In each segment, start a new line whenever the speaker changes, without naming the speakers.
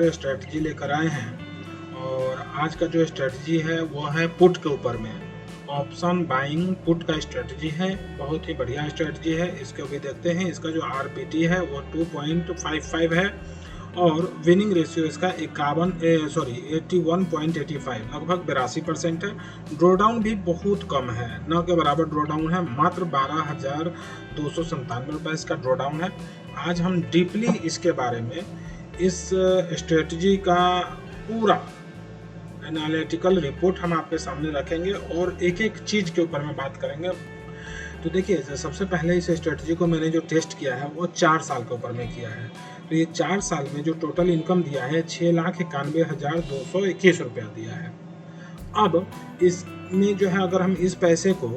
और स्ट्रेटजी लेकर आए हैं। और आज का जो स्ट्रेटजी है वो है पुट के ऊपर में, ऑप्शन बाइंग पुट का स्ट्रेटजी है। बहुत ही बढ़िया स्ट्रेटजी है। इसको भी देखते हैं। इसका जो आरपीटी है वो 2.55 है और विनिंग रेशियो इसका 81.85 लगभग 82% है। ड्रॉडाउन भी बहुत कम है, न के बराबर ड्रॉडाउन है, मात्र 12,297 रुपये इसका ड्रॉडाउन है। आज हम डीपली इसके बारे में, इस स्ट्रेटजी का पूरा एनालिटिकल रिपोर्ट हम आपके सामने रखेंगे और एक एक चीज़ के ऊपर में बात करेंगे। तो देखिए, सबसे पहले इस स्ट्रेटजी को मैंने जो टेस्ट किया है वो 4 साल के ऊपर में किया है। तो ये 4 साल में जो टोटल इनकम दिया है 6,91,221 रुपया दिया है। अब इसमें जो है, अगर हम इस पैसे को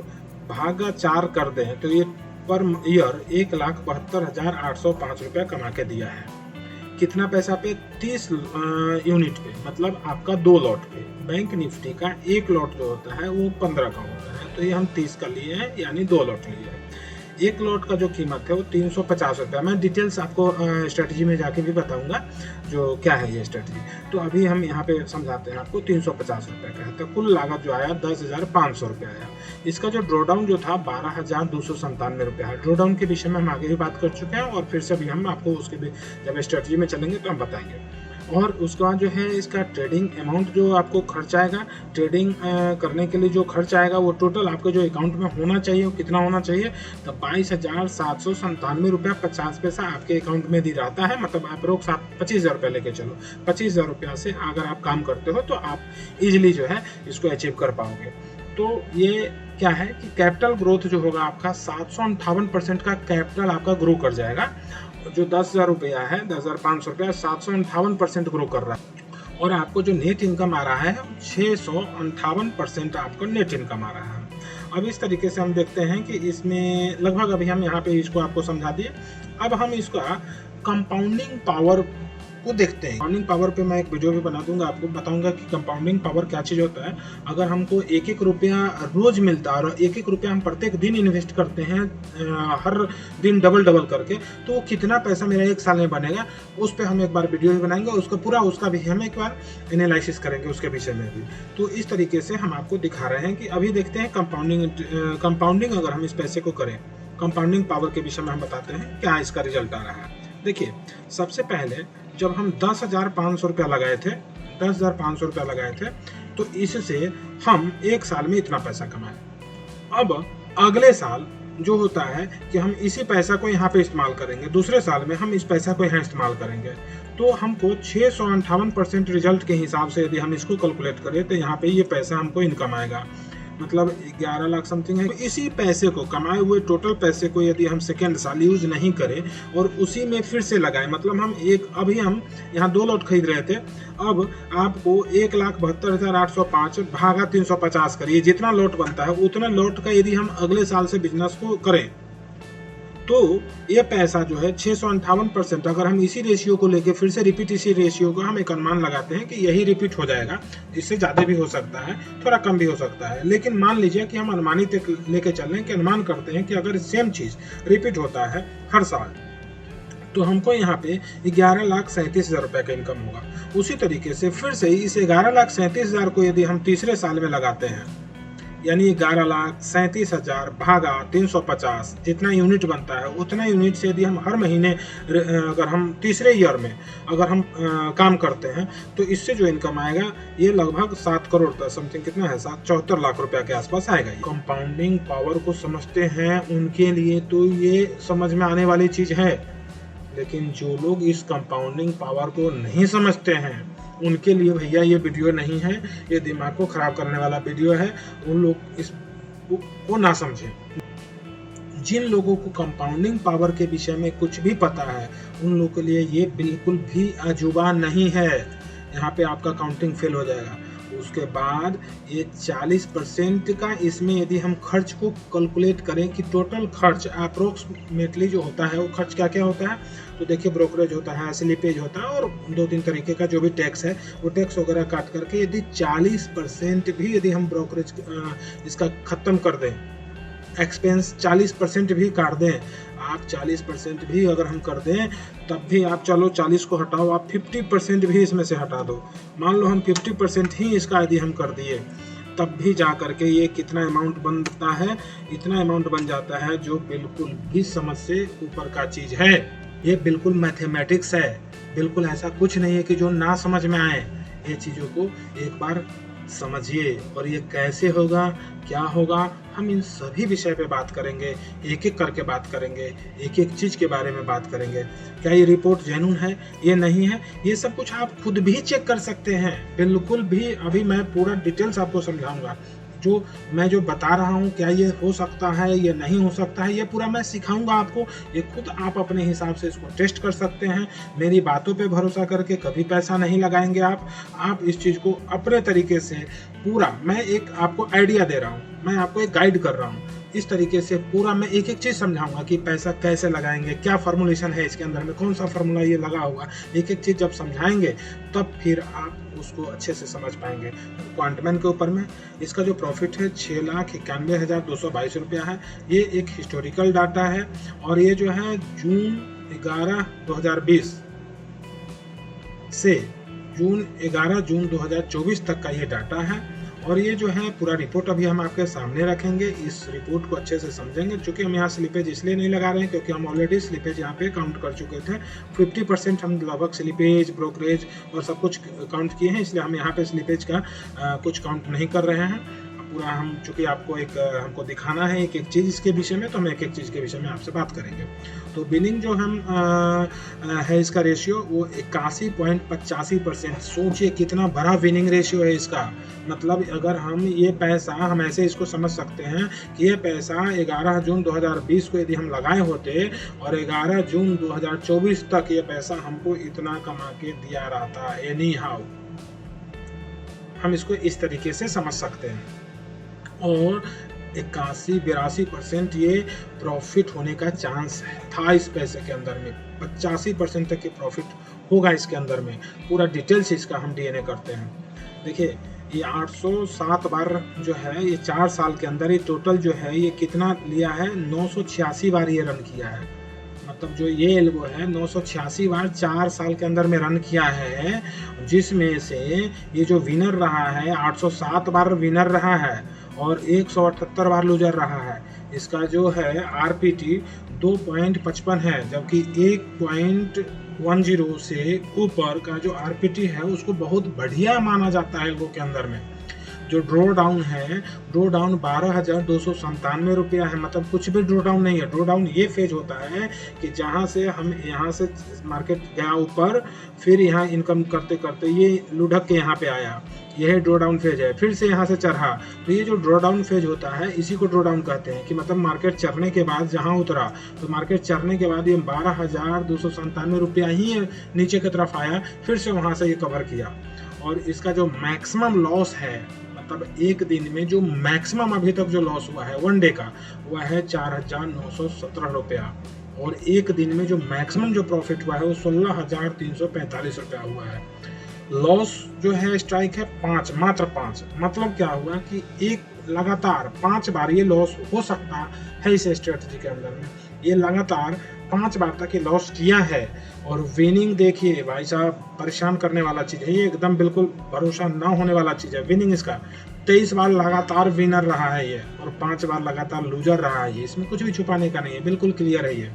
भागा 4 कर दें तो ये पर ईयर 1,72,805 रुपया कमा के दिया है। कितना पैसा पे? 30 यूनिट पे, मतलब आपका 2 लॉट पे। बैंक निफ्टी का 1 लॉट जो होता है वो 15 का होता है, तो ये हम 30 का लिए हैं, यानी 2 लॉट लिए हैं। 1 लॉट का जो कीमत है वो 350 रुपया। मैं डिटेल्स आपको स्ट्रेटजी में जाके भी बताऊंगा जो क्या है ये स्ट्रेटजी। तो अभी हम यहाँ पे समझाते हैं आपको। 350 रुपये का है, तो कुल लागत जो आया 10,500 रुपया आया। इसका जो ड्रॉडाउन जो था 12,297 रुपया है। ड्रॉडाउन के विषय में हम आगे भी बात कर चुके हैं और फिर से भी हम आपको उसके भी जब स्ट्रेटजी में चलेंगे तो हम बताएंगे। और उसके बाद जो है इसका ट्रेडिंग अमाउंट जो आपको खर्च आएगा, ट्रेडिंग करने के लिए जो खर्च आएगा वो टोटल आपके जो अकाउंट में होना चाहिए वो कितना होना चाहिए? तो 22,797 रुपया 50 पैसा आपके अकाउंट में दी रहता है। मतलब आप रोक 25,000 रुपया लेके चलो। 25,000 रुपया से अगर आप काम करते हो तो आप इजीली जो है इसको अचीव कर पाओगे। तो ये क्या है कि कैपिटल ग्रोथ जो होगा आपका 758% का कैपिटल आपका ग्रो कर जाएगा। जो 10,000 रुपया है, 10,500 रुपया 758% ग्रो कर रहा है। और आपको जो नेट इनकम आ रहा है 658% आपको नेट इनकम आ रहा है। अब इस तरीके से हम देखते हैं कि इसमें लगभग, अभी हम यहाँ पे इसको आपको समझा दिए। अब हम इसका कंपाउंडिंग पावर को देखते हैं। कंपाउंडिंग पावर पे मैं एक वीडियो भी बना दूंगा, आपको बताऊंगा कि कंपाउंडिंग पावर क्या चीज़ होता है। अगर हमको 1-1 रुपया रोज मिलता है और 1-1 रुपया हम प्रत्येक दिन इन्वेस्ट करते हैं, हर दिन डबल करके, तो कितना पैसा मेरा 1 साल में बनेगा, उस पर हम एक बार वीडियो भी बनाएंगे। उसका भी हम एक बार एनालिसिस करेंगे उसके विषय में भी। तो इस तरीके से हम आपको दिखा रहे हैं कि अभी देखते हैं कंपाउंडिंग अगर हम इस पैसे को करें, कंपाउंडिंग पावर के विषय में हम बताते हैं क्या इसका रिजल्ट आ रहा है। देखिए, सबसे पहले जब हम 10,500 रुपया लगाए थे, 10,500 रुपया लगाए थे, तो इससे हम 1 साल में इतना पैसा कमाए। अब अगले साल जो होता है कि हम इसी पैसा को यहाँ पे इस्तेमाल करेंगे, दूसरे साल में हम इस पैसा को यहाँ इस्तेमाल करेंगे। तो हमको 658% रिजल्ट के हिसाब से यदि हम इसको कैलकुलेट करें तो यहाँ पे ये पैसा हमको इनकम आएगा, मतलब 11 लाख समथिंग है। तो इसी पैसे को, कमाए हुए टोटल पैसे को यदि हम सेकेंड साल यूज नहीं करें और उसी में फिर से लगाएं, मतलब हम अभी हम यहाँ 2 लॉट खरीद रहे थे, अब आपको 1,72,805 भागा 350 करिए, जितना लॉट बनता है उतना लॉट का यदि हम अगले साल से बिजनेस को करें तो ये पैसा जो है 658%, अगर हम इसी रेशियो को लेके फिर से रिपीट इसी रेशियो को हम एक अनुमान लगाते हैं कि यही रिपीट हो जाएगा। इससे ज़्यादा भी हो सकता है, थोड़ा कम भी हो सकता है, लेकिन मान लीजिए कि हम अनुमानित लेके चल रहे हैं कि अनुमान करते हैं कि अगर सेम चीज़ रिपीट होता है हर साल तो हमको यहाँ पे 11,37,000 रुपये का इनकम होगा। उसी तरीके से फिर से इस 11,37,000 को यदि हम तीसरे साल में लगाते हैं, यानी 11,37,000 भागा 350, जितना यूनिट बनता है उतना यूनिट से यदि हम हर महीने, अगर हम तीसरे ईयर में अगर हम काम करते हैं तो इससे जो इनकम आएगा ये लगभग 7 करोड़ का समथिंग, कितना है, 74 लाख रुपया के आसपास आएगा। कंपाउंडिंग पावर को समझते हैं उनके लिए तो ये समझ में आने वाली चीज़ है, लेकिन जो लोग इस कंपाउंडिंग पावर को नहीं समझते हैं उनके लिए भैया ये वीडियो नहीं है। ये दिमाग को खराब करने वाला वीडियो है। उन लोग इसको ना समझें। जिन लोगों को कंपाउंडिंग पावर के विषय में कुछ भी पता है उन लोगों के लिए ये बिल्कुल भी अजूबा नहीं है। यहाँ पे आपका काउंटिंग फेल हो जाएगा। उसके बाद ये 40% का, इसमें यदि हम खर्च को कैलकुलेट करें कि टोटल खर्च अप्रोक्सीमेटली जो होता है वो खर्च क्या क्या होता है, तो देखिए ब्रोकरेज होता है, स्लिपेज होता है और 2-3 तरीके का जो भी टैक्स है वो टैक्स वगैरह काट करके यदि 40% भी यदि हम ब्रोकरेज इसका ख़त्म कर दें, एक्सपेंस 40% भी काट दें, आप 40% भी अगर हम कर दें तब भी आप, चलो 40 को हटाओ, आप 50% भी इसमें से हटा दो, मान लो हम 50% ही इसका यदि हम कर दिए, तब भी जा करके ये कितना अमाउंट बनता है, इतना अमाउंट बन जाता है जो बिल्कुल भी समझ से ऊपर का चीज है। ये बिल्कुल मैथमेटिक्स है, बिल्कुल ऐसा कुछ नहीं है कि जो ना समझ में आए। ये चीज़ों को एक बार समझिए, और ये कैसे होगा, क्या होगा, हम इन सभी विषय पे बात करेंगे, एक एक करके बात करेंगे, एक एक चीज़ के बारे में बात करेंगे। क्या ये रिपोर्ट जेन्युइन है, ये नहीं है, ये सब कुछ आप खुद भी चेक कर सकते हैं, बिल्कुल भी। अभी मैं पूरा डिटेल्स आपको समझाऊंगा, जो मैं जो बता रहा हूँ क्या ये हो सकता है, ये नहीं हो सकता है, ये पूरा मैं सिखाऊंगा आपको। ये खुद आप अपने हिसाब से इसको टेस्ट कर सकते हैं। मेरी बातों पे भरोसा करके कभी पैसा नहीं लगाएंगे आप इस चीज़ को अपने तरीके से पूरा, मैं एक आपको आइडिया दे रहा हूँ, मैं आपको एक गाइड कर रहा हूँ, इस तरीके से पूरा मैं एक एक चीज़ समझाऊंगा कि पैसा कैसे लगाएंगे, क्या फार्मूलेशन है इसके अंदर में, कौन सा फार्मूला ये लगा हुआ, एक एक चीज़ जब समझाएंगे तब फिर आप उसको अच्छे से समझ पाएंगे। क्वांटमैन के ऊपर में इसका जो प्रॉफिट है 6,91,222 रुपया है। ये एक हिस्टोरिकल डाटा है, और ये जो है जून 11 2020 से जून 2024 तक का ये डाटा है। और ये जो है पूरा रिपोर्ट अभी हम आपके सामने रखेंगे, इस रिपोर्ट को अच्छे से समझेंगे। चूंकि हम यहाँ स्लिपेज इसलिए नहीं लगा रहे हैं क्योंकि हम ऑलरेडी स्लिपेज यहाँ पे काउंट कर चुके थे, 50% हम लगभग स्लिपेज, ब्रोकरेज और सब कुछ काउंट किए हैं, इसलिए हम यहाँ पे स्लिपेज का कुछ काउंट नहीं कर रहे हैं। पूरा हम चूंकि आपको हमको दिखाना है एक एक चीज़ इसके विषय में, तो हम एक एक चीज़ के विषय में आपसे बात करेंगे। तो बिलिंग जो हम है इसका रेशियो वो 81.85%। सोचिए कितना बड़ा विनिंग रेशियो है इसका। मतलब अगर हम ये पैसा, हम ऐसे इसको समझ सकते हैं कि ये पैसा 11 जून 2020 को यदि हम लगाए होते और 11 जून 2024 तक ये पैसा हमको इतना कमा के दिया रहता, एनी हाउ, हम इसको इस तरीके से समझ सकते हैं। और 81-82% ये प्रॉफिट होने का चांस था इस पैसे के अंदर में, 85% तक के प्रॉफिट होगा इसके अंदर में। पूरा डिटेल्स इसका हम डीएनए करते हैं। देखिए ये 807 बार जो है, ये 4 साल के अंदर ये टोटल जो है ये कितना लिया है, 986 बार ये रन किया है। मतलब जो ये एल्गो है 986 बार 4 साल के अंदर में रन किया है, जिसमें से ये जो विनर रहा है 807 बार विनर रहा है और 178 बार लूजर रहा है। इसका जो है आरपीटी 2.55 है, जबकि 1.10 से ऊपर का जो आरपीटी है उसको बहुत बढ़िया माना जाता है एल्गो के अंदर में। जो ड्रॉ डाउन है, ड्रॉ डाउन 12,297 रुपया है। मतलब कुछ भी ड्रॉ डाउन नहीं है। ड्रॉ डाउन ये फेज होता है कि जहाँ से हम यहाँ से मार्केट गया ऊपर, फिर यहाँ इनकम करते करते ये लुढ़क के यहाँ पे आया, यह ड्रॉ डाउन फेज है, फिर से यहाँ से चढ़ा। तो ये जो ड्रॉ डाउन फेज होता है इसी को ड्रॉ डाउन कहते हैं, कि मतलब मार्केट चढ़ने के बाद जहाँ उतरा, तो मार्केट चढ़ने के बाद ये 12,297 रुपया ही नीचे की तरफ आया, फिर से वहाँ से ये कवर किया। और इसका जो मैक्सिमम लॉस है, मतलब एक दिन में जो मैक्सिमम अभी तक जो लॉस हुआ है वन डे का, वह है 4,917 रुपया। और एक दिन में जो मैक्सिमम जो प्रॉफिट हुआ है वो 16,345 रुपया हुआ है। लॉस जो है स्ट्राइक है 5, मात्र 5। मतलब क्या हुआ कि एक लगातार 5 बार ये लॉस हो सकता है इस स्ट्रेटजी के अंदर में। ये लगातार 5 बार तक ये लॉस किया है। और विनिंग देखिए भाई साहब, परेशान करने वाला चीज़ है ये, एकदम बिल्कुल भरोसा ना होने वाला चीज़ है। विनिंग इसका 23 बार लगातार विनर रहा है ये, और 5 बार लगातार लूजर रहा है ये। इसमें कुछ भी छुपाने का नहीं है, बिल्कुल क्लियर है ये।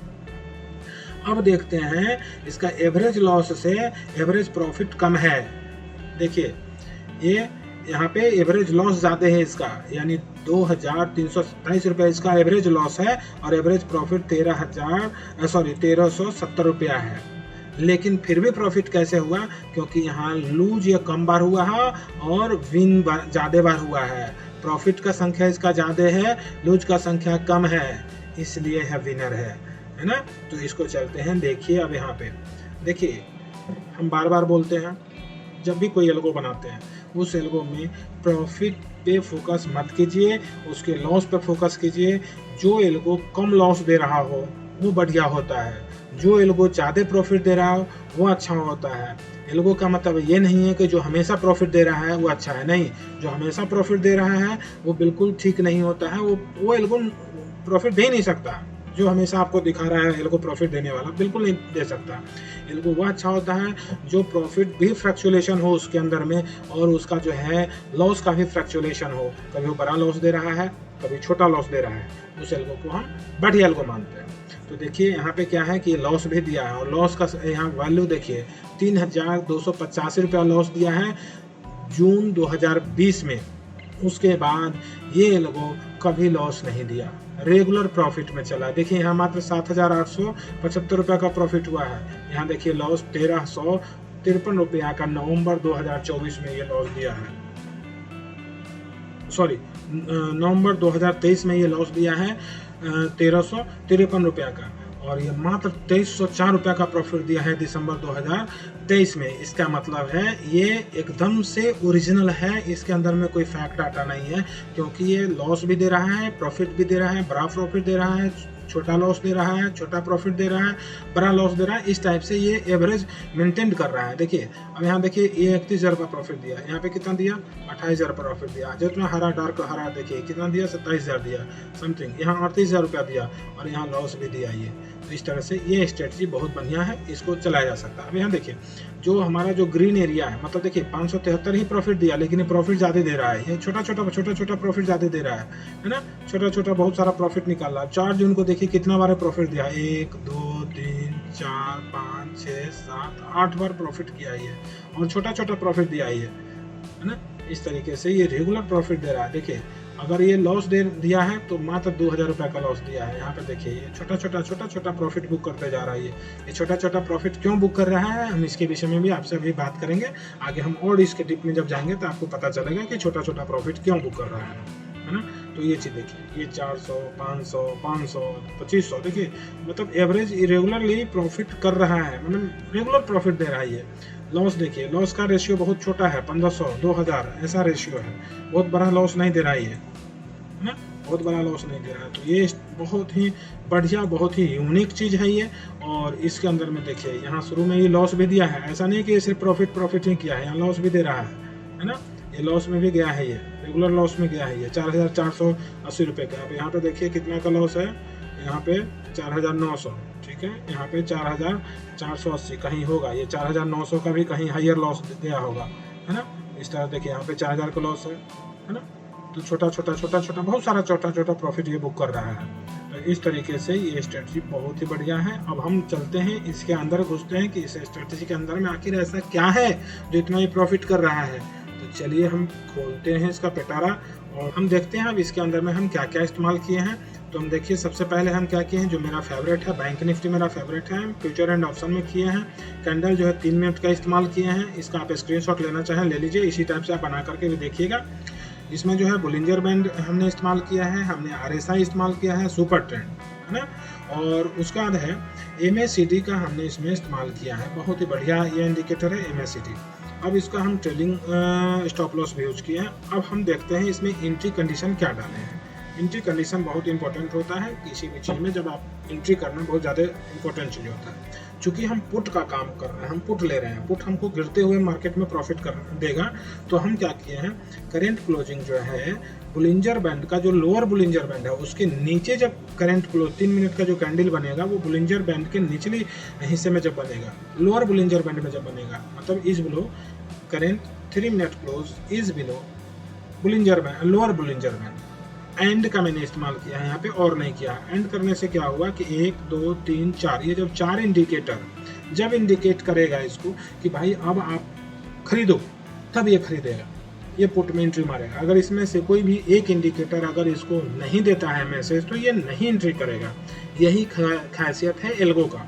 अब देखते हैं इसका एवरेज लॉस से एवरेज प्रॉफिट कम है। देखिए ये यहाँ पे एवरेज लॉस ज़्यादा है इसका, यानी 2,327 रुपया इसका एवरेज लॉस है, और एवरेज प्रॉफिट 1,370 रुपया है। लेकिन फिर भी प्रॉफिट कैसे हुआ, क्योंकि यहाँ लूज या कम बार हुआ है और विन ज़्यादा बार हुआ है। प्रॉफिट का संख्या इसका ज़्यादा है, लूज का संख्या कम है, इसलिए है विनर है ना। तो इसको चलते हैं, देखिए अब यहाँ पे देखिए, हम बार बार बोलते हैं जब भी कोई एल्गो बनाते हैं उस एल्गो में प्रॉफिट पे फोकस मत कीजिए, उसके लॉस पे फोकस कीजिए। जो एल्गो कम लॉस दे रहा हो वो बढ़िया होता है, जो एल्गो ज़्यादा प्रॉफिट दे रहा हो वो अच्छा होता है। एल्गो का मतलब ये नहीं है कि जो हमेशा प्रॉफिट दे रहा है वो अच्छा है, नहीं। जो हमेशा प्रॉफिट दे रहा है वो बिल्कुल ठीक नहीं होता है, वो एल्गो प्रॉफिट दे ही नहीं सकता। जो हमेशा आपको दिखा रहा है एल्गो प्रॉफिट देने वाला, बिल्कुल नहीं दे सकता। एल्गो वह अच्छा होता है जो प्रॉफिट भी फ्लक्चुएशन हो उसके अंदर में, और उसका जो है लॉस का भी फ्लक्चुएशन हो, कभी वो बड़ा लॉस दे रहा है, कभी छोटा लॉस दे रहा है, उस एल्गो को हम बढ़िया एल्गो मानते हैं। तो देखिए यहाँ पे क्या है कि लॉस भी दिया है, और लॉस का यहाँ वैल्यू देखिए 3,285 रुपया लॉस दिया है जून 2020 में। उसके बाद ये एल्गो कभी लॉस नहीं दिया, रेगुलर प्रॉफिट में चला। देखिए यहाँ मात्र 7,875 रुपया का प्रॉफिट हुआ है। यहाँ देखिए लॉस 1,353 रुपया का नवंबर 2024 में ये लॉस दिया है, सॉरी नवंबर 2023 में ये लॉस दिया है 1,353 रुपया का, और ये मात्र 2,304 रुपया का प्रॉफिट दिया है दिसंबर 2023 में। इसका मतलब है ये एकदम से ओरिजिनल है, इसके अंदर में कोई फैक्ट डाटा नहीं है, क्योंकि ये लॉस भी दे रहा है, प्रॉफिट भी दे रहा है, बड़ा प्रॉफिट दे रहा है, छोटा लॉस दे रहा है, छोटा प्रॉफिट दे रहा है, बड़ा लॉस दे रहा है। इस टाइप से ये एवरेज मेंटेन कर रहा है। देखिए अब यहाँ देखिए ये 31,000 का प्रॉफिट दिया, यहाँ पे कितना दिया 28,000 प्रॉफिट दिया, जितना हरा डार्क हरा देखिए कितना दिया 27,000 दिया समथिंग, यहाँ 38,000 रुपया दिया, और यहाँ लॉस भी दिया ये। तो इस तरह से ये स्ट्रेटजी बहुत बढ़िया है, इसको चलाया जा सकता है। अब यहाँ देखिए जो हमारा जो ग्रीन एरिया है, मतलब देखिए 573 ही प्रॉफिट दिया, लेकिन ये प्रॉफिट ज़्यादा दे रहा है, ये छोटा छोटा प्रॉफिट ज़्यादा दे रहा है ना, छोटा छोटा बहुत सारा प्रॉफिट निकाल रहा है। 4 जून को देखिए कितना बार प्रॉफिट दिया, 1 2 3 4 5 6 7 8 बार प्रॉफिट किया है, और छोटा छोटा प्रॉफिट दिया है ना। इस तरीके से ये रेगुलर प्रॉफिट दे रहा है। देखिए अगर ये लॉस दे दिया है तो मात्र 2,000 रुपये का लॉस दिया है। यहाँ पे देखिए ये छोटा छोटा प्रॉफिट बुक करते जा रहा है। ये छोटा छोटा प्रॉफिट क्यों बुक कर रहा है, हम इसके विषय में भी आपसे अभी बात करेंगे आगे। हम और इसके डिप में जब जाएंगे तो आपको पता चलेगा कि छोटा छोटा प्रॉफिट क्यों बुक कर रहा है ना। तो ये चीज़ देखिए, ये 400 500 500 2500 देखिए, मतलब एवरेज इरेगुलरली प्रॉफिट कर रहा है, मतलब रेगुलर प्रॉफिट दे रहा है ये। लॉस देखिए, लॉस का रेशियो बहुत छोटा है, 1500 2000 ऐसा रेशियो है, बहुत बड़ा लॉस नहीं दे रहा है ना, बहुत बड़ा लॉस नहीं दे रहा है। तो ये बहुत ही बढ़िया, बहुत ही यूनिक चीज़ है ये। और इसके अंदर में देखिए यहाँ शुरू में ये लॉस भी दिया है, ऐसा नहीं कि ये सिर्फ प्रॉफिट ही किया है, यहाँ लॉस भी दे रहा है ना। ये लॉस में भी गया है, ये रेगुलर लॉस में गया है, ये 4,480 रुपये का। अब यहाँ पे देखिए कितना का लॉस है, यहाँ पे 4,900, ठीक है, यहाँ पे 4,480 कहीं होगा, ये 4,900 का भी कहीं हायर लॉस गया होगा, है ना। इस तरह देखिए यहाँ पे 4,000 का लॉस है ना। तो छोटा छोटा बहुत सारा छोटा प्रॉफिट ये बुक कर रहा है। तो इस तरीके से ये स्ट्रेटजी बहुत ही बढ़िया है। अब हम चलते हैं इसके अंदर, घुसते हैं कि इस स्ट्रेटजी के अंदर में आखिर ऐसा क्या है जो इतना ही प्रॉफिट कर रहा है। तो चलिए हम खोलते हैं इसका पिटारा और हम देखते हैं अब इसके अंदर में हम क्या क्या इस्तेमाल किए हैं। तो हम देखिए सबसे पहले हम क्या किए हैं, जो मेरा फेवरेट है बैंक निफ्टी मेरा फेवरेट है, फ्यूचर एंड ऑप्शन में किए हैं। कैंडल जो है 3 मिनट का इस्तेमाल किए हैं, इसका आप स्क्रीनशॉट लेना चाहें ले लीजिए, इसी टाइप से आप बना करके भी देखिएगा। इसमें जो है बोलिंजर बैंड हमने इस्तेमाल किया है, हमने RSI इस्तेमाल किया है, सुपर ट्रेंड है ना, और उसके बाद है MACD का हमने इसमें इस्तेमाल किया है। बहुत ही बढ़िया ये इंडिकेटर है MACD। अब इसका हम ट्रेलिंग स्टॉप लॉस भी यूज किए हैं। अब हम देखते हैं इसमें एंट्री कंडीशन क्या डाले हैं। एंट्री कंडीशन बहुत इंपॉर्टेंट होता है किसी भी चीज़ में, जब आप एंट्री करना बहुत ज़्यादा इंपॉर्टेंट चीज़ होता है। चूँकि हम पुट का काम कर रहे हैं, हम पुट ले रहे हैं, पुट हमको गिरते हुए मार्केट में प्रॉफिट कर देगा। तो हम क्या किए हैं, करेंट क्लोजिंग जो है बुलिंजर बैंड का, जो लोअर बुलिंजर बैंड है उसके नीचे जब करेंट क्लोज 3 मिनट का जो कैंडल बनेगा वो बुलिंजर बैंड के निचले हिस्से में जब बनेगा, लोअर बुलिंजर बैंड में जब बनेगा, मतलब is below current 3 minute close is below Bollinger band, lower Bollinger band. And का मैंने इस्तेमाल किया है यहाँ पे और नहीं किया। एंड करने से क्या हुआ कि 1 2 3 4, ये जब 4 इंडिकेटर जब इंडिकेट करेगा इसको कि भाई अब आप खरीदो, तब ये खरीदेगा, ये पुट में एंट्री मारेगा। अगर इसमें से कोई भी एक इंडिकेटर अगर इसको नहीं देता है मैसेज, तो ये नहीं एंट्री करेगा। यही खासियत है एल्गो का।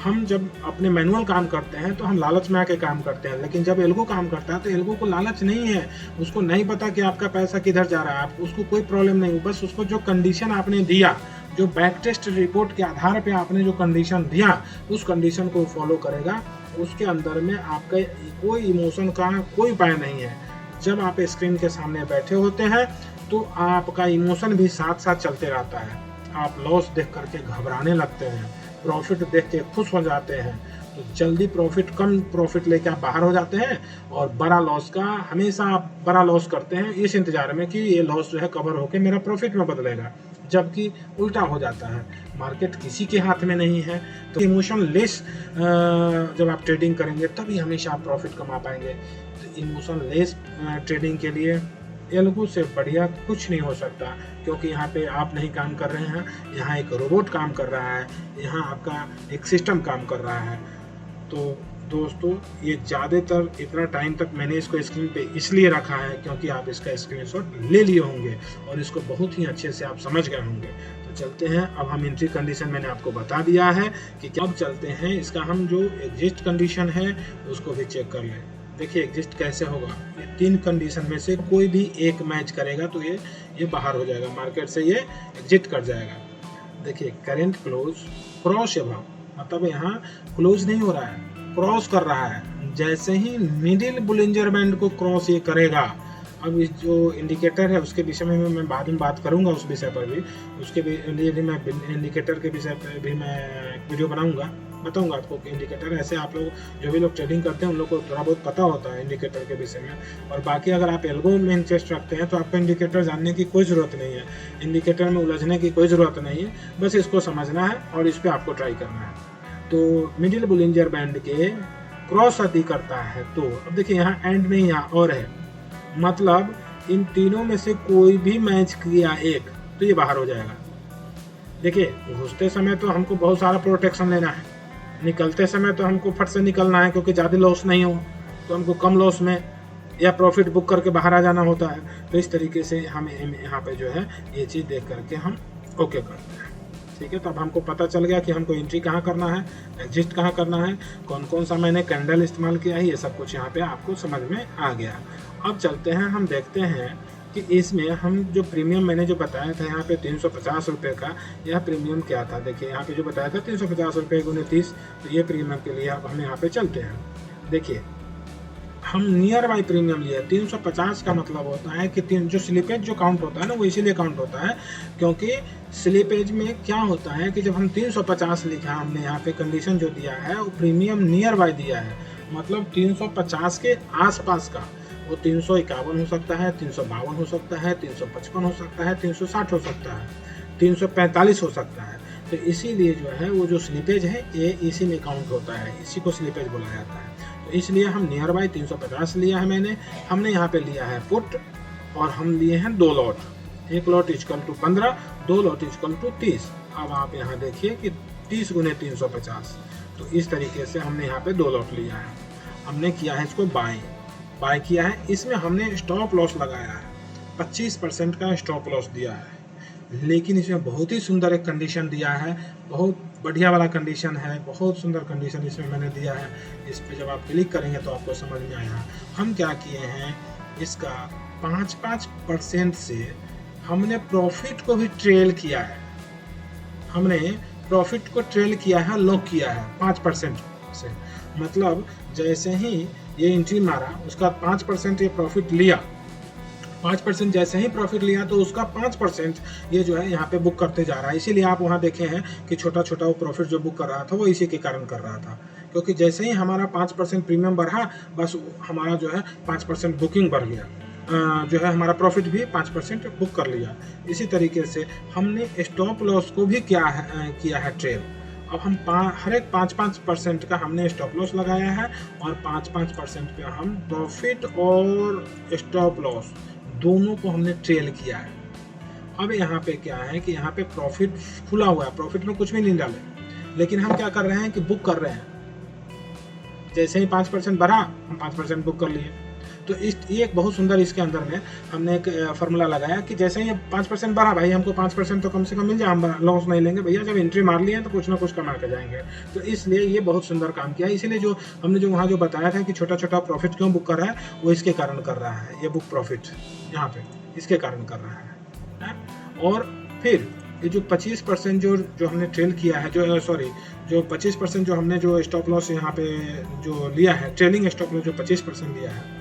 हम जब अपने मैनुअल काम करते हैं तो हम लालच में आके काम करते हैं, लेकिन जब एल्गो काम करता है तो एल्गो को लालच नहीं है, उसको नहीं पता कि आपका पैसा किधर जा रहा है, आप उसको कोई प्रॉब्लम नहीं, बस उसको जो कंडीशन आपने दिया, जो बैक टेस्ट रिपोर्ट के आधार पे आपने जो कंडीशन दिया, उस कंडीशन को फॉलो करेगा। उसके अंदर में आपका कोई इमोशन का कोई उपाय नहीं है। जब आप स्क्रीन के सामने बैठे होते हैं तो आपका इमोशन भी साथ साथ चलते रहता है। आप लॉस देख करके घबराने लगते हैं, प्रॉफिट देख के खुश हो जाते हैं, तो जल्दी प्रॉफिट कम प्रॉफिट लेके आप बाहर हो जाते हैं, और बड़ा लॉस का हमेशा आप बड़ा लॉस करते हैं इस इंतजार में कि ये लॉस जो है कवर होके मेरा प्रॉफिट में बदलेगा। जबकि उल्टा हो जाता है। मार्केट किसी के हाथ में नहीं है, तो इमोशन लेस जब आप ट्रेडिंग करेंगे तभी हमेशा आप प्रॉफिट कमा पाएंगे। तो इमोशन लेस ट्रेडिंग के लिए एल्गो से बढ़िया कुछ नहीं हो सकता, क्योंकि यहाँ पे आप नहीं काम कर रहे हैं, यहाँ एक रोबोट काम कर रहा है, यहाँ आपका एक सिस्टम काम कर रहा है। तो दोस्तों ये ज़्यादातर इतना टाइम तक मैंने इसको स्क्रीन पे इसलिए रखा है क्योंकि आप इसका स्क्रीनशॉट ले लिए होंगे और इसको बहुत ही अच्छे से आप समझ गए होंगे। तो चलते हैं, अब हम एंट्री कंडीशन मैंने आपको बता दिया है कि अब चलते हैं इसका हम जो एग्जिस्ट कंडीशन है उसको भी चेक कर लें। देखिए एग्जिस्ट कैसे होगा, ये 3 कंडीशन में से कोई भी एक मैच करेगा तो ये बाहर हो जाएगा, मार्केट से ये एग्जिट कर जाएगा। देखिए करेंट क्लोज क्रॉस अबव, मतलब यहाँ क्लोज नहीं हो रहा है, क्रॉस कर रहा है। जैसे ही मिडिल बुलिंजर बैंड को क्रॉस ये करेगा, अब इस जो इंडिकेटर है उसके विषय में मैं बाद में बात करूंगा, उस विषय पर भी, उसके लिए भी मैं इंडिकेटर के विषय पर भी मैं वीडियो बनाऊंगा, बताऊंगा आपको कि इंडिकेटर ऐसे आप लोग जो भी लोग ट्रेडिंग करते हैं उन लोग को थोड़ा बहुत पता होता है इंडिकेटर के विषय में। और बाकी अगर आप एल्गो में इंटरेस्ट रखते हैं तो आपको इंडिकेटर जानने की कोई ज़रूरत नहीं है, इंडिकेटर में उलझने की कोई ज़रूरत नहीं है, बस इसको समझना है और इस पर आपको ट्राई करना है। तो मिडिल बुलिंजर बैंड के क्रॉस यदि करता है तो अब देखिए यहाँ एंड नहीं, यहाँ और है, मतलब इन तीनों में से कोई भी मैच किया एक तो ये बाहर हो जाएगा। देखिए घुसते समय तो हमको बहुत सारा प्रोटेक्शन लेना है, निकलते समय तो हमको फट से निकलना है क्योंकि ज़्यादा लॉस नहीं हो, तो हमको कम लॉस में या प्रॉफिट बुक करके बाहर आ जाना होता है। तो इस तरीके से हमें यहाँ पे जो है ये चीज़ देख करके हम ओके करते हैं। ठीक है, तो अब हमको पता चल गया कि हमको एंट्री कहाँ करना है, एग्जिट कहाँ करना है, कौन कौन सा मैंने कैंडल इस्तेमाल किया है, ये सब कुछ यहाँ पे आपको समझ में आ गया। अब चलते हैं, हम देखते हैं कि इसमें हम जो प्रीमियम मैंने जो बताया था यहाँ पे 350 रुपये का, यह प्रीमियम क्या था। देखिए यहाँ पे जो बताया था 350 रुपये × 30, तो ये प्रीमियम के लिए अब हम यहाँ पे चलते हैं। देखिए हम नियर बाई प्रीमियम लिए 350 का मतलब होता है कि जो स्लिपेज जो काउंट होता है ना वो इसीलिए काउंट होता है क्योंकि स्लिपेज में क्या होता है कि जब हम 350 लिखा, हमने यहाँ पे कंडीशन जो दिया है वो प्रीमियम नियर बाई दिया है, मतलब 350 के आसपास का, वो 351 हो सकता है, 352 हो सकता है, 355 हो सकता है, 360 हो सकता है, 345 हो सकता है। तो इसीलिए जो है वो जो स्लिपेज है ये इसी में काउंट होता है, इसी को स्लिपेज बोला जाता है। तो इसलिए हम नियर बाई 350 लिया है हमने यहाँ पे लिया है पुट, और हम लिए हैं 2 lot, 1 lot equal to 15, 2 lot equal to 30। अब आप यहाँ देखिए कि 30 × 350, तो इस तरीके से हमने यहाँ पे 2 लॉट लिया है। हमने किया है इसको बाय किया है, इसमें हमने स्टॉप लॉस लगाया है, 25% का स्टॉप लॉस दिया है, लेकिन इसमें बहुत ही सुंदर एक कंडीशन दिया है, बहुत बढ़िया वाला कंडीशन है, बहुत सुंदर कंडीशन इसमें मैंने दिया है। इस पे जब आप क्लिक करेंगे तो आपको समझ में आएगा। हम क्या किए हैं, इसका 5% से हमने प्रॉफिट को भी ट्रेल किया है, हमने प्रॉफिट को ट्रेल किया है, लॉक किया है 5% से, मतलब जैसे ही ये एंट्री मारा उसका 5% ये प्रॉफिट लिया, 5% जैसे ही प्रॉफिट लिया तो उसका 5% ये जो है यहाँ पे बुक करते जा रहा है। इसीलिए आप वहाँ देखे हैं कि छोटा छोटा वो प्रॉफिट जो बुक कर रहा था वो इसी के कारण कर रहा था, क्योंकि जैसे ही हमारा 5% प्रीमियम बढ़ा, बस हमारा जो है 5% बुकिंग बढ़ गया, जो है हमारा प्रॉफिट भी 5% बुक कर लिया। इसी तरीके से हमने स्टॉप लॉस को भी किया है ट्रेल। अब हम हर एक 5% का हमने स्टॉप लॉस लगाया है और 5% पे हम प्रॉफिट और स्टॉप लॉस दोनों को हमने ट्रेल किया है। अब यहाँ पे क्या है कि यहाँ पे प्रॉफिट खुला हुआ है, प्रॉफिट में कुछ भी नहीं डाले, लेकिन हम क्या कर रहे हैं कि बुक कर रहे हैं। जैसे ही 5% बढ़ा हम 5% बुक कर लिए। तो ये एक बहुत सुंदर इसके अंदर में हमने एक फार्मूला लगाया कि जैसे ही 5% बढ़ा, भाई हमको 5% तो कम से कम मिल जाए, हम लॉस नहीं लेंगे भैया, जब एंट्री मार लिए तो कुछ ना कुछ कमा के जाएंगे। तो इसलिए ये बहुत सुंदर काम किया। इसीलिए जो हमने जो वहाँ जो बताया था कि छोटा छोटा प्रॉफिट क्यों बुक कर रहा है, वो इसके कारण कर रहा है, ये बुक प्रॉफिट यहाँ पे इसके कारण कर रहा है। और फिर ये जो 25% जो हमने ट्रेल किया है, जो 25% जो हमने जो स्टॉप लॉस यहाँ पे जो लिया है, ट्रेलिंग स्टॉप लॉस जो 25% लिया है,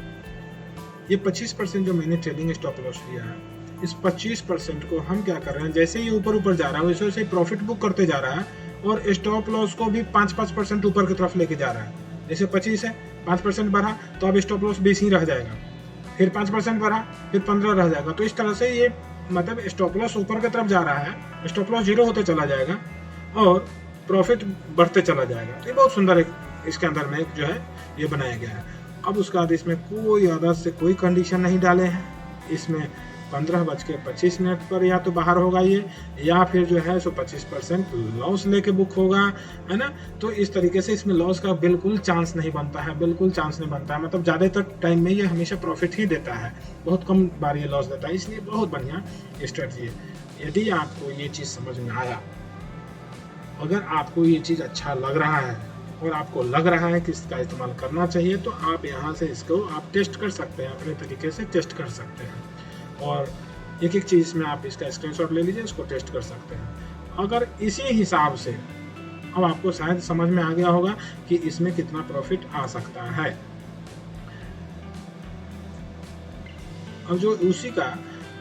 ये 25% जो मैंने ट्रेलिंग स्टॉप लॉस लिया है, इस 25% को हम क्या कर रहे हैं, जैसे ही ऊपर जा रहा है वैसे वैसे प्रॉफिट बुक करते जा रहा है और स्टॉप लॉस को भी 5% ऊपर की तरफ लेके जा रहा है। जैसे 25 है, 5% बढ़ा तो अब स्टॉप लॉस 20 ही रह जाएगा, फिर 5% बढ़ा फिर 15 रह जाएगा। तो इस तरह से ये मतलब स्टॉप लॉस ऊपर की तरफ जा रहा है, स्टॉप लॉस 0 होते चला जाएगा और प्रॉफिट बढ़ते चला जाएगा। तो ये बहुत सुंदर एक इसके अंदर में जो है ये बनाया गया है। अब उसके बाद इसमें कोई आदत से कोई कंडीशन नहीं डाले हैं। इसमें 15:25 पर या तो बाहर होगा ये, या फिर जो है सो 25% लॉस लेके बुक होगा, है ना। तो इस तरीके से इसमें लॉस का बिल्कुल चांस नहीं बनता है, बिल्कुल चांस नहीं बनता है। मतलब ज़्यादातर टाइम में ये हमेशा प्रॉफिट ही देता है, बहुत कम बार ये लॉस देता है। इसलिए बहुत बढ़िया स्ट्रेटजी है। यदि आपको ये चीज़ समझ में आया, अगर आपको ये चीज़ अच्छा लग रहा है और आपको लग रहा है कि इसका इस्तेमाल करना चाहिए, तो आप यहाँ से इसको आप टेस्ट कर सकते हैं, अपने तरीके से टेस्ट कर सकते हैं। और एक एक चीज़ में आप इसका स्क्रीनशॉट ले लीजिए, इसको टेस्ट कर सकते हैं। अगर इसी हिसाब से अब आपको शायद समझ में आ गया होगा कि इसमें कितना प्रॉफिट आ सकता है। अब जो उसी का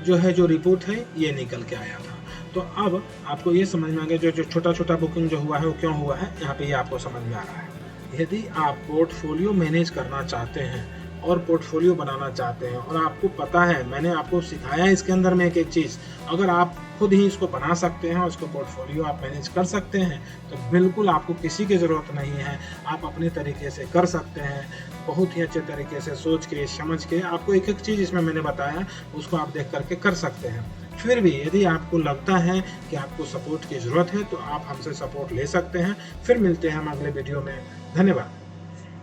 जो रिपोर्ट है ये निकल के आया था। तो अब आपको ये समझ में आ गया जो छोटा छोटा बुकिंग जो हुआ है वो क्यों हुआ है, यहाँ पे ये आपको समझ में आ रहा है। यदि आप पोर्टफोलियो मैनेज करना चाहते हैं और पोर्टफोलियो बनाना चाहते हैं, और आपको पता है मैंने आपको सिखाया है इसके अंदर में एक एक चीज़, अगर आप खुद ही इसको बना सकते हैं और इसको पोर्टफोलियो आप मैनेज कर सकते हैं, तो बिल्कुल आपको किसी की ज़रूरत नहीं है, आप अपने तरीके से कर सकते हैं। बहुत ही अच्छे तरीके से सोच के समझ के आपको एक एक चीज़ इसमें मैंने बताया उसको आप देख करके कर सकते हैं। फिर भी यदि आपको लगता है कि आपको सपोर्ट की ज़रूरत है तो आप हमसे सपोर्ट ले सकते हैं। फिर मिलते हैं हम अगले वीडियो में। धन्यवाद।